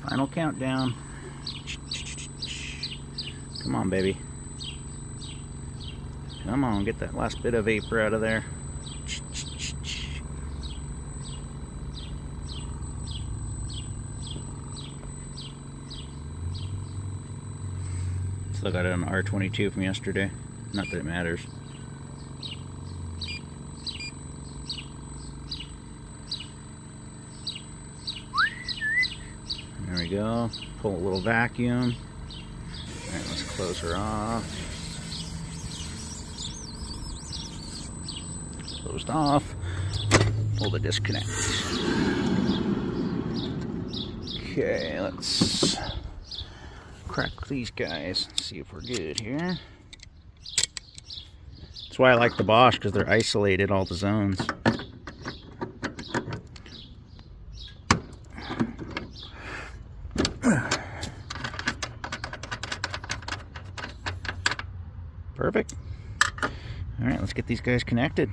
Final countdown. Come on, baby. Come on, get that last bit of vapor out of there. Still got it on R22 from yesterday. Not that it matters. There we go. Pull a little vacuum. Alright, let's close her off. Closed off. Pull the disconnect. Okay, let's crack these guys. See if we're good here. That's why I like the Bosch, because they're isolated, all the zones. Perfect. All right, let's get these guys connected.